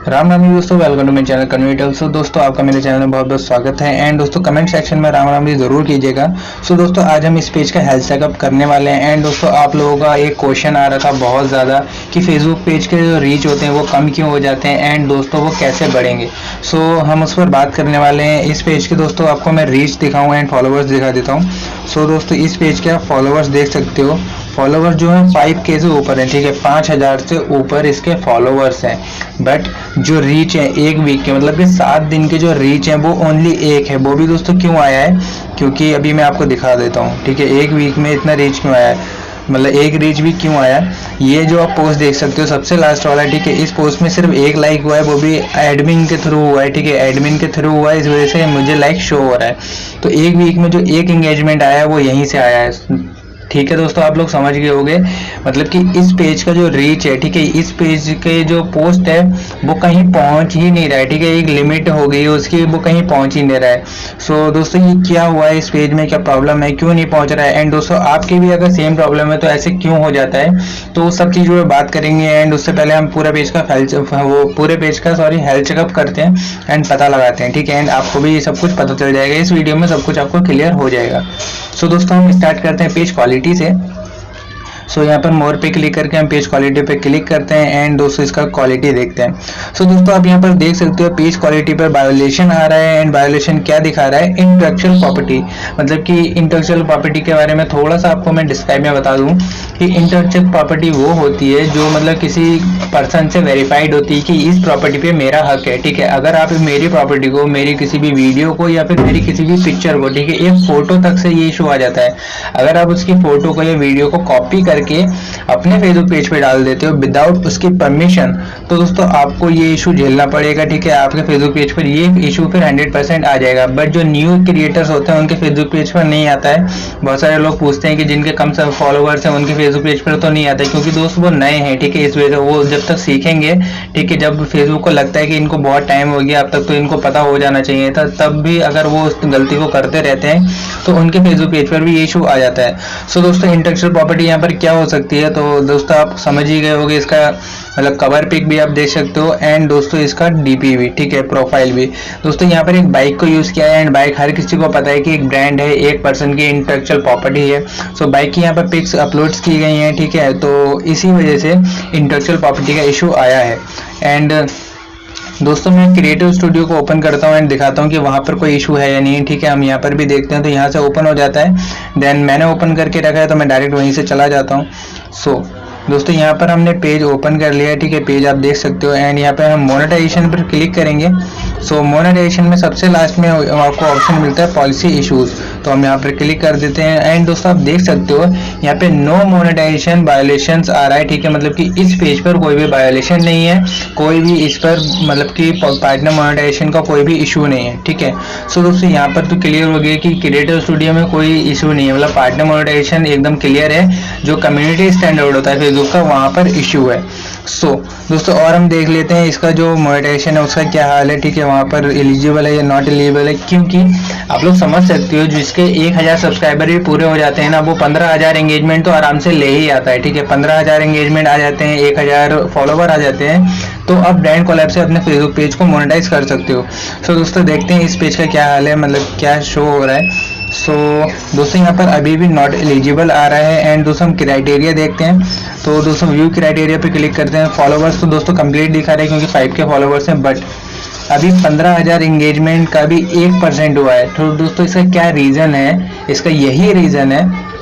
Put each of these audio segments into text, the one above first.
राम राम जी दोस्तों, welcome to my channel कन्वर्टल। सो दोस्तों, आपका मेरे चैनल में बहुत बहुत स्वागत है। एंड दोस्तों, कमेंट सेक्शन में राम राम जी जरूर कीजिएगा। सो दोस्तों, आज हम इस पेज का हेल्थ चेकअप करने वाले हैं। एंड दोस्तों, आप लोगों का एक क्वेश्चन आ रहा था बहुत ज़्यादा कि फेसबुक पेज के जो रीच होते हैं वो कम क्यों हो जाते हैं, एंड दोस्तों वो कैसे बढ़ेंगे। सो हम उस पर बात करने वाले हैं। इस पेज के दोस्तों आपको मैं रीच दिखाऊँ एंड फॉलोवर्स दिखा देता हूँ। सो दोस्तों, इस पेज के आप फॉलोवर्स देख सकते हो। फॉलोवर्स जो है 5K से ऊपर है, ठीक है, 5000 से ऊपर इसके फॉलोवर्स हैं। बट जो रीच है एक वीक के, मतलब कि 7 दिन के जो रीच है वो ओनली एक है। वो भी दोस्तों क्यों आया है, क्योंकि अभी मैं आपको दिखा देता हूँ, ठीक है। एक वीक में इतना रीच क्यों आया है, मतलब एक रीच भी क्यों आया। ये जो आप पोस्ट देख सकते हो सबसे लास्ट वाला, ठीक है, इस पोस्ट में सिर्फ एक लाइक हुआ है, वो भी एडमिन के थ्रू हुआ है, ठीक है, एडमिन के थ्रू हुआ है, इस वजह से मुझे लाइक शो हो रहा है। तो एक वीक में जो एक एंगेजमेंट आया है वो यहीं से आया है, ठीक है दोस्तों। आप लोग समझ गए होंगे, मतलब कि इस पेज का जो रीच है, ठीक है, इस पेज के जो पोस्ट है वो कहीं पहुंच ही नहीं रहा है, ठीक है। एक लिमिट हो गई है उसकी, वो कहीं पहुंच ही नहीं रहा है। सो दोस्तों, ये क्या हुआ है, इस पेज में क्या प्रॉब्लम है, क्यों नहीं पहुंच रहा है। एंड दोस्तों, आपकी भी अगर सेम प्रॉब्लम है तो ऐसे क्यों हो जाता है, तो सब चीज़ों पर बात करेंगे। एंड उससे पहले हम पूरे पेज का हेल्थ चेकअप करते हैं एंड पता लगाते हैं, ठीक है। एंड आपको भी सब कुछ पता चल जाएगा, इस वीडियो में सब कुछ आपको क्लियर हो जाएगा। सो दोस्तों, हम स्टार्ट करते हैं पेज क्वालिटी से। सो यहाँ पर मोर पे क्लिक करके हम पेज क्वालिटी पे क्लिक करते हैं एंड दोस्तों इसका क्वालिटी देखते हैं। सो दोस्तों, आप यहाँ पर देख सकते हो पेज क्वालिटी पर वायोलेशन आ रहा है। एंड वायोलेशन क्या दिखा रहा है, इंटेलेक्चुअल प्रॉपर्टी, मतलब कि इंटेलेक्चुअल प्रॉपर्टी के बारे में थोड़ा सा आपको मैं डिस्क्राइब में बता दूं कि इंटेलेक्चुअल प्रॉपर्टी वो होती है जो मतलब किसी पर्सन से वेरीफाइड होती है कि इस प्रॉपर्टी पे मेरा हक है, ठीक है। अगर आप मेरी प्रॉपर्टी को, मेरी किसी भी वीडियो को या फिर मेरी किसी भी पिक्चर को, ठीक है, एक फोटो तक से ये इशू आ जाता है। अगर आप उसकी फोटो को या वीडियो को कॉपी करके अपने फेसबुक पेज पे डाल देते हो विदाउट उसकी परमिशन, तो दोस्तों आपको ये इशू झेलना पड़ेगा, ठीक है। आपके फेसबुक पेज पर ये इशू फिर 100% आ जाएगा। बट जो न्यू क्रिएटर्स होते हैं उनके फेसबुक पेज पर नहीं आता है। बहुत सारे लोग पूछते हैं कि जिनके कम फॉलोवर्स हैं उनके फेसबुक पेज पर तो नहीं आता है, क्योंकि दोस्त वो नए हैं, ठीक है। इस वजह से वो जब तक सीखेंगे, ठीक है, जब फेसबुक को लगता है कि इनको बहुत टाइम हो गया, अब तक तो इनको पता हो जाना चाहिए था, तब भी अगर वो उस गलती को करते रहते हैं तो उनके फेसबुक पेज पर भी ये इशू आ जाता है। सो दोस्तों, इंटेलेक्चुअल प्रॉपर्टी यहाँ पर क्या हो सकती है, तो दोस्तों आप समझ ही गए होंगे। इसका मतलब कवर पिक भी आप देख सकते हो एंड दोस्तों इसका डीपी भी, ठीक है, प्रोफाइल भी। दोस्तों यहाँ पर एक बाइक को यूज किया है एंड बाइक हर किसी को पता है कि एक ब्रांड है, एक पर्सन की इंटेलेक्चुअल प्रॉपर्टी है। सो बाइक की यहाँ पर पिक्स अपलोड्स की गई हैं, ठीक है, तो इसी वजह से इंटेलेक्चुअल प्रॉपर्टी का इशू आया है। एंड दोस्तों, मैं क्रिएटिव स्टूडियो को ओपन करता हूँ एंड दिखाता हूँ कि वहाँ पर कोई इशू है या नहीं, ठीक है। हम यहाँ पर भी देखते हैं तो यहाँ से ओपन हो जाता है। देन मैंने ओपन करके रखा है तो मैं डायरेक्ट वहीं से चला जाता हूँ। सो दोस्तों, यहाँ पर हमने पेज ओपन कर लिया है, ठीक है, पेज आप देख सकते हो। एंड यहाँ पे हम मोनेटाइजेशन पर क्लिक करेंगे। सो मोनेटाइजेशन में सबसे लास्ट में आपको ऑप्शन मिलता है पॉलिसी इश्यूज, तो हम यहाँ पर क्लिक कर देते हैं। एंड दोस्तों, आप देख सकते हो यहाँ पे नो मोनेटाइजेशन वायोलेशंस आ रहा है, ठीक है, मतलब कि इस पेज पर कोई भी वायोलेशन नहीं है, कोई भी इस पर मतलब कि पार्टनर मोनेटाइजेशन का कोई भी इशू नहीं है, ठीक है। सो दोस्तों, यहाँ पर तो क्लियर हो गया कि क्रिएटिव स्टूडियो में कोई इशू नहीं है, मतलब पार्टनर मोनेटाइजेशन एकदम क्लियर है। जो कम्युनिटी स्टैंडर्ड होता है फेसबुक का, वहाँ पर इशू है। सो दोस्तों, और हम देख लेते हैं इसका जो मोनेटाइजेशन है उसका क्या हाल है, ठीक है, वहाँ पर एलिजिबल है या नॉट एलिजिबल है। क्योंकि आप लोग समझ सकते हो जिसके 1000 सब्सक्राइबर भी पूरे हो जाते हैं ना, वो 15000 एंगेजमेंट तो आराम से ले ही आता है, ठीक है। 15000 एंगेजमेंट आ जाते हैं, 1000 फॉलोवर आ जाते हैं, तो आप ब्रांड कोलैब से अपने फेसबुक पेज को मोनेटाइज कर सकते हो। सो दोस्तों, देखते हैं इस पेज का क्या हाल है, मतलब क्या शो हो रहा है। सो दोस्तों, यहाँ पर अभी भी नॉट एलिजिबल आ रहा है। एंड दोस्तों, हम क्राइटेरिया देखते हैं। तो दोस्तों, व्यू क्राइटेरिया पे क्लिक करते हैं। फॉलोवर्स तो दोस्तों कंप्लीट दिखा रहे हैं क्योंकि 5K फॉलोवर्स हैं, बट अभी 15000 एंगेजमेंट का भी 1% हुआ है। तो दोस्तों, इसका क्या रीज़न है, इसका यही रीज़न है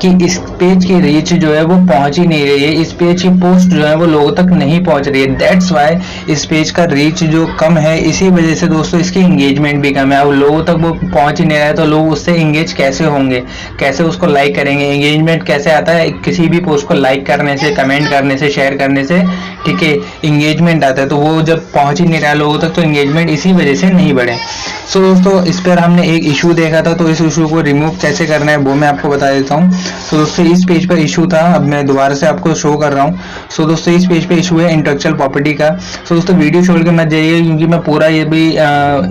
कि इस पेज की रीच जो है वो पहुंच ही नहीं रही है, इस पेज की पोस्ट जो है वो लोगों तक नहीं पहुंच रही है। दैट्स वाई इस पेज का रीच जो कम है, इसी वजह से दोस्तों इसकी एंगेजमेंट भी कम है। अब लोगों तक वो पहुंच ही नहीं रहा है, तो लोग उससे एंगेज कैसे होंगे, कैसे उसको लाइक करेंगे। एंगेजमेंट कैसे आता है, किसी भी पोस्ट को लाइक करने से, कमेंट करने से, शेयर करने से, ठीक है, एंगेजमेंट आता है। तो वो जब पहुंच ही नहीं रहा लोगों तक, तो एंगेजमेंट इसी वजह से नहीं बढ़े। सो दोस्तों, इस पर हमने एक इशू देखा था, तो इस इशू को रिमूव कैसे करना है वो मैं आपको बता देता हूँ। तो दोस्तों, इस पेज पर इशू था, अब मैं दोबारा से आपको शो कर रहा हूँ। सो दोस्तों, इस पेज पे इशू है इंटेलेक्चुअल प्रॉपर्टी का। सो दोस्तों, वीडियो छोड़ के मत जाइए, क्योंकि मैं पूरा ये भी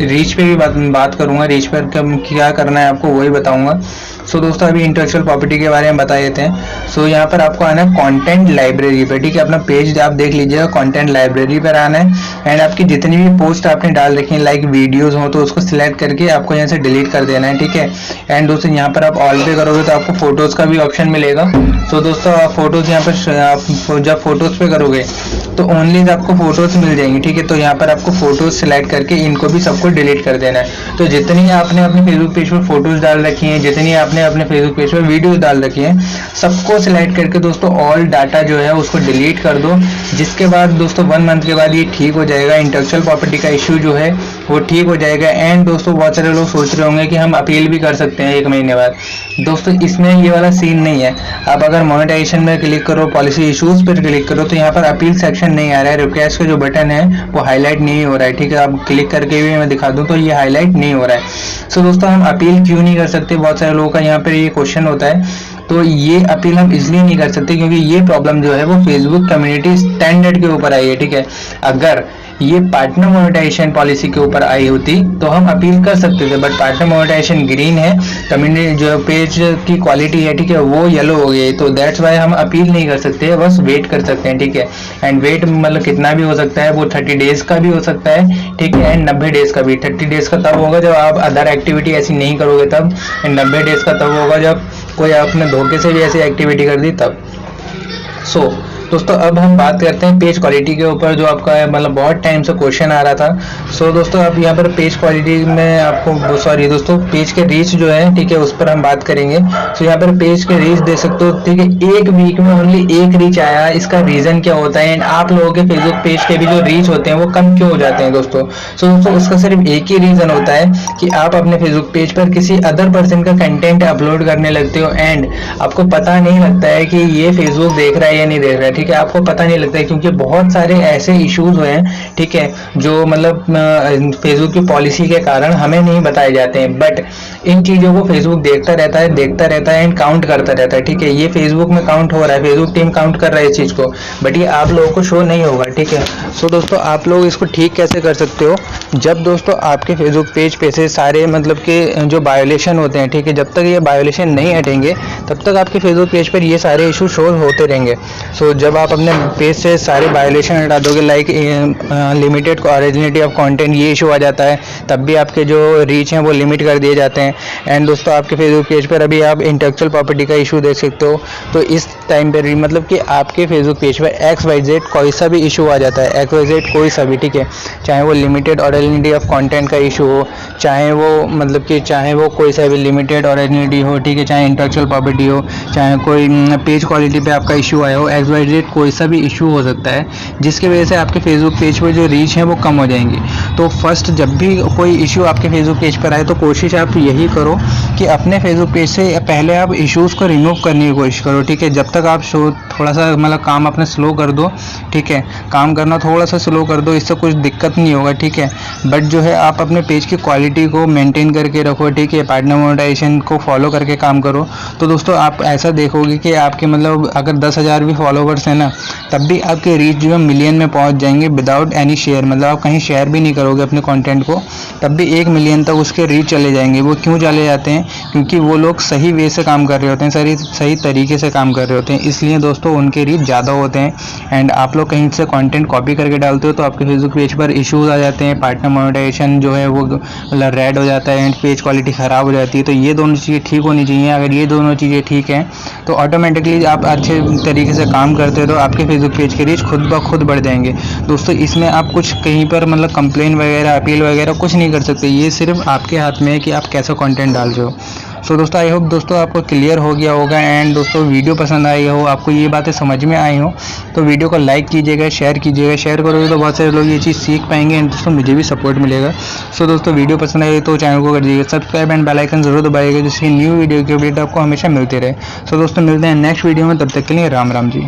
रीच पे भी बात करूंगा, रीच पर क्या करना है आपको वही बताऊंगा। सो दोस्तों अभी इंटेलेक्चुअल प्रॉपर्टी के बारे में बता देते हैं। सो यहाँ पर आपको आना है कंटेंट लाइब्रेरी पे, ठीक है। अपना पेज आप देख लीजिए कीजिएगा, कंटेंट लाइब्रेरी पर आना है एंड आपकी जितनी भी पोस्ट आपने डाल रखी है लाइक वीडियोस हो तो उसको सिलेक्ट करके आपको यहाँ से डिलीट कर देना है, ठीक है। एंड दोस्तों यहाँ पर आप ऑल पे करोगे तो आपको फोटोज का भी ऑप्शन मिलेगा। सो दोस्तों आप फोटोज यहाँ पर आप जब फोटोज पे करोगे तो ओनली आपको फोटोज मिल जाएंगी, ठीक है। तो यहाँ पर आपको फोटोज सिलेक्ट करके इनको भी सबको डिलीट कर देना है। तो जितनी आपने अपने फेसबुक पेज पर फोटोज डाल रखी हैं, जितनी आपने अपने फेसबुक पेज पर वीडियो डाल रखी है, सबको सिलेक्ट करके दोस्तों ऑल डाटा जो है उसको डिलीट कर दो। जिसके बाद दोस्तों 1 मंथ के बाद ये ठीक हो जाएगा, इंटेलेक्चुअल प्रॉपर्टी का इश्यू जो है वो ठीक हो जाएगा। एंड दोस्तों बहुत सारे लोग सोच रहे होंगे कि हम अपील भी कर सकते हैं 1 महीने बाद। दोस्तों इसमें ये वाला सीन नहीं है। आप अगर मोनेटाइजेशन में क्लिक करो, पॉलिसी इश्यूज पर क्लिक करो तो यहाँ पर अपील सेक्शन नहीं आ रहा है, रिक्वेस्ट का जो बटन है वो हाईलाइट नहीं हो रहा है, ठीक है। आप क्लिक करके भी मैं दिखा दूं तो ये हाईलाइट नहीं हो रहा है। सो दोस्तों हम अपील क्यों नहीं कर सकते, बहुत सारे लोगों का यहाँ पर ये क्वेश्चन होता है। तो ये अपील हम इसलिए नहीं कर सकते क्योंकि ये प्रॉब्लम जो है वो फेसबुक कम्युनिटी स्टैंडर्ड के ऊपर आई है, ठीक है। अगर ये पार्टनर मोनेटाइजेशन पॉलिसी के ऊपर आई होती तो हम अपील कर सकते थे, बट पार्टनर मोनेटाइजेशन ग्रीन है, कम्युनिटी जो पेज की क्वालिटी है, ठीक है, वो येलो हो गई। तो दैट्स वाई हम अपील नहीं कर सकते, बस वेट कर सकते हैं, ठीक है। एंड वेट मतलब कितना भी हो सकता है, वो 30 डेज का भी हो सकता है, ठीक है, एंड 90 डेज का भी। 30 डेज का तब होगा जब आप अदर एक्टिविटी ऐसी नहीं करोगे तब, एंड 90 डेज का तब होगा जब कोई आपने धोखे से भी ऐसी एक्टिविटी कर दी तब। सो दोस्तों अब हम बात करते हैं पेज क्वालिटी के ऊपर, जो आपका मतलब बहुत टाइम से क्वेश्चन आ रहा था। सो दोस्तों अब यहाँ पर पेज क्वालिटी में आपको सॉरी दोस्तों पेज के रीच जो है, ठीक है, उस पर हम बात करेंगे। सो यहाँ पर पेज के रीच दे सकते हो, ठीक है। एक वीक में ओनली 1 रीच आया, इसका रीजन क्या होता है, एंड आप लोगों के फेसबुक पेज के भी जो रीच होते हैं वो कम क्यों हो जाते हैं दोस्तों। सो दोस्तों उसका सिर्फ एक ही रीजन होता है कि आप अपने फेसबुक पेज पर किसी अदर पर्सन का कंटेंट अपलोड करने लगते हो एंड आपको पता नहीं लगता है कि ये फेसबुक देख रहा है या नहीं देख रहा है, ठीक है। आपको पता नहीं लगता है क्योंकि बहुत सारे ऐसे इश्यूज हुए हैं, ठीक है, जो मतलब फेसबुक की पॉलिसी के कारण हमें नहीं बताए जाते हैं, बट इन चीजों को फेसबुक देखता रहता है एंड काउंट करता रहता है, ठीक है। ये फेसबुक में काउंट हो रहा है, फेसबुक टीम काउंट कर रहा है इस चीज को, बट ये आप लोगों को शो नहीं होगा, ठीक है। सो दोस्तों आप लोग इसको ठीक कैसे कर सकते हो, जब दोस्तों आपके फेसबुक पेज पे से सारे मतलब के जो वायोलेशन होते हैं, ठीक है, जब तक ये वायोलेशन नहीं हटेंगे तब तक आपके फेसबुक पेज पर ये सारे इशू शो होते रहेंगे। सो जब आप अपने पेज से सारे वायोलेशन हटा दोगे, लाइक लिमिटेड ओरिजिनिटी ऑफ कंटेंट, ये इशू आ जाता है, तब भी आपके जो रीच हैं वो लिमिट कर दिए जाते हैं। एंड दोस्तों आपके फेसबुक पेज पर अभी आप इंटेलेक्चुअल प्रॉपर्टी का इशू देख सकते हो। तो इस टाइम पर भी मतलब कि आपके फेसबुक पेज पर XYZ कोई सा भी इशू आ जाता है, XYZ कोई सा भी, ठीक है, चाहे वो लिमिटेड ओरिजिनिटी ऑफ कंटेंट का इशू हो, चाहे वो मतलब कि चाहे वो कोई सा भी लिमिटेड ओरिजिनिटी हो, ठीक है, चाहे इंटेलेक्चुअल प्रॉपर्टी हो, चाहे कोई पेज क्वालिटी पे आपका इशू आया हो, XYZ कोई सा भी इशू हो सकता है जिसके वजह से आपके फेसबुक पेज पर जो रीच है वो कम हो जाएंगी। तो फर्स्ट जब भी कोई इशू आपके फेसबुक पेज पर आए तो कोशिश आप यही करो कि अपने फेसबुक पेज से पहले आप इश्यूज को रिमूव करने की कोशिश करो, ठीक है। जब तक आप थोड़ा सा मतलब काम अपने स्लो कर दो, ठीक है, काम करना थोड़ा सा स्लो कर दो, इससे कुछ दिक्कत नहीं होगा, ठीक है। बट जो है आप अपने पेज की क्वालिटी को मेंटेन करके रखो, ठीक है, पार्टनर मोनेटाइजेशन को फॉलो करके काम करो। तो दोस्तों आप ऐसा देखोगे कि आपके मतलब अगर 10,000 भी फॉलोवर्स हैं ना, तब भी आपके रीच जो है मिलियन में पहुंच जाएंगे विदाउट एनी शेयर, मतलब आप कहीं शेयर भी नहीं करोगे अपने कंटेंट को, तब भी 1 मिलियन तक उसके रीच चले जाएंगे। वो क्यों चले जाते हैं, क्योंकि वो लोग सही वे से काम कर रहे होते हैं, सही तरीके से काम कर रहे होते हैं, इसलिए दोस्तों उनके रीच ज़्यादा होते हैं। एंड आप लोग कहीं से कंटेंट कॉपी करके डालते हो तो आपके फेसबुक पेज पर इश्यूज आ जाते हैं, पार्टनर मोनेटाइजेशन जो है वो मतलब रेड हो जाता है एंड पेज क्वालिटी ख़राब हो जाती है। तो ये दोनों चीज़ें ठीक होनी चाहिए। अगर ये दोनों चीज़ें ठीक हैं तो ऑटोमेटिकली आप अच्छे तरीके से काम करते हो तो आपके फेसबुक पेज के रीच खुद ब खुद बढ़ जाएंगे। दोस्तों इसमें आप कुछ कहीं पर मतलब कंप्लेन वगैरह, अपील वगैरह कुछ नहीं कर सकते, ये सिर्फ आपके हाथ में है कि आप कैसा कंटेंट डाल रहे हो। सो दोस्तों आई होप दोस्तों आपको क्लियर हो गया होगा एंड दोस्तों वीडियो पसंद आई हो, आपको ये बातें समझ में आई हो तो वीडियो को लाइक कीजिएगा, शेयर कीजिएगा। शेयर करोगे तो बहुत सारे लोग ये चीज़ सीख पाएंगे एंड दोस्तों मुझे भी सपोर्ट मिलेगा। सो दोस्तों वीडियो पसंद आई तो चैनल को कर दीजिएगा सब्सक्राइब एंड बेल आइकन जरूर दबाइएगा जिससे न्यू वीडियो की अपडेट आपको हमेशा मिलती रहे। सो दोस्तों मिलते हैं नेक्स्ट वीडियो में, तब तक के लिए राम राम जी।